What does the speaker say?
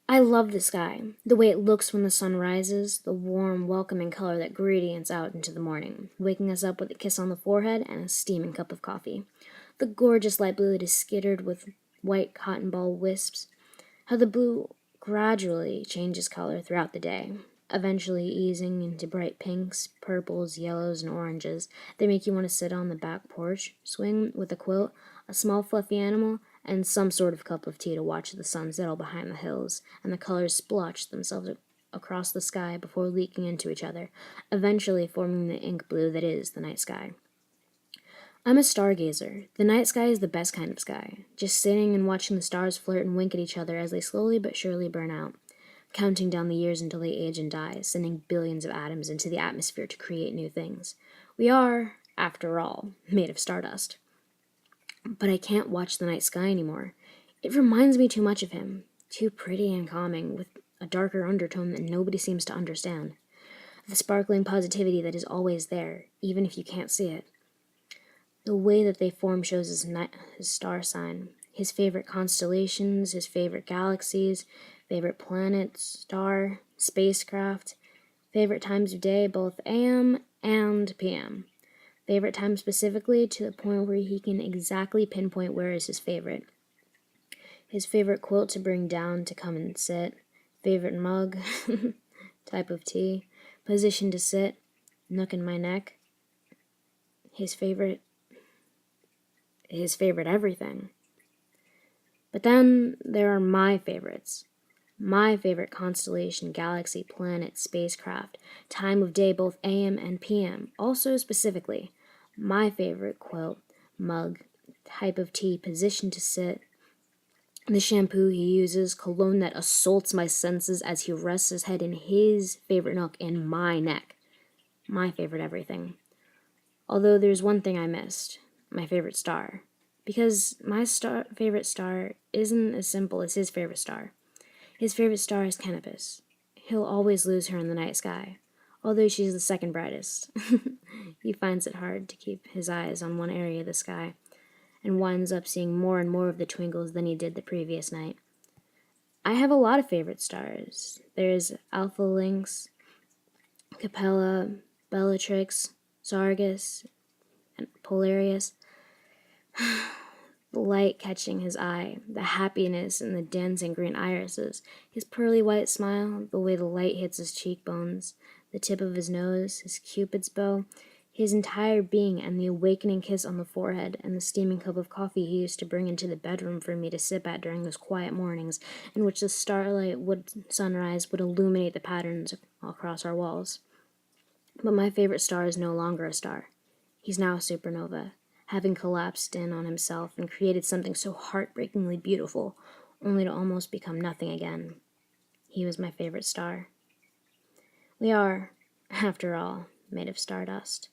I love the sky, the way it looks when the sun rises, the warm, welcoming color that gradients out into the morning, waking us up with a kiss on the forehead and a steaming cup of coffee. The gorgeous light blue that is skittered with white cotton ball wisps. How the blue gradually changes color throughout the day, eventually easing into bright pinks, purples, yellows, and oranges. They make you want to sit on the back porch, swing with a quilt, a small fluffy animal, and some sort of cup of tea to watch the sun settle behind the hills, and the colors splotch themselves across the sky before leaking into each other, eventually forming the ink blue that is the night sky. I'm a stargazer. The night sky is the best kind of sky, just sitting and watching the stars flirt and wink at each other as they slowly but surely burn out, counting down the years until they age and die, sending billions of atoms into the atmosphere to create new things. We are, after all, made of stardust. But I can't watch the night sky anymore. It reminds me too much of him, too pretty and calming, with a darker undertone that nobody seems to understand. The sparkling positivity that is always there, even if you can't see it. The way that they form shows his star sign, his favorite constellations, his favorite galaxies, favorite planets, star, spacecraft, favorite times of day, both AM and PM. Favorite time specifically to the point where he can exactly pinpoint where is his favorite. His favorite quilt to bring down to come and sit, favorite mug, type of tea, position to sit, nook in my neck, his favorite everything. But then there are my favorites. My favorite constellation, galaxy, planet, spacecraft, time of day, both AM and PM. Also, specifically, my favorite quilt, mug, type of tea, position to sit, the shampoo he uses, cologne that assaults my senses as he rests his head in his favorite nook in my neck. My favorite everything. Although there's one thing I missed, my favorite star. Because my favorite star isn't as simple as his favorite star. His favorite star is Canopus. He'll always lose her in the night sky, although she's the second brightest. He finds it hard to keep his eyes on one area of the sky, and winds up seeing more and more of the twinkles than he did the previous night. I have a lot of favorite stars. There's Alpha Lynx, Capella, Bellatrix, Sargus, and Polarius. The light catching his eye, the happiness in the dancing green irises, his pearly white smile, the way the light hits his cheekbones, the tip of his nose, his cupid's bow, his entire being, and the awakening kiss on the forehead, and the steaming cup of coffee he used to bring into the bedroom for me to sip at during those quiet mornings in which the sunrise would illuminate the patterns across our walls. But my favorite star is no longer a star. He's now a supernova, having collapsed in on himself and created something so heartbreakingly beautiful, only to almost become nothing again. He was my favorite star. We are, after all, made of stardust.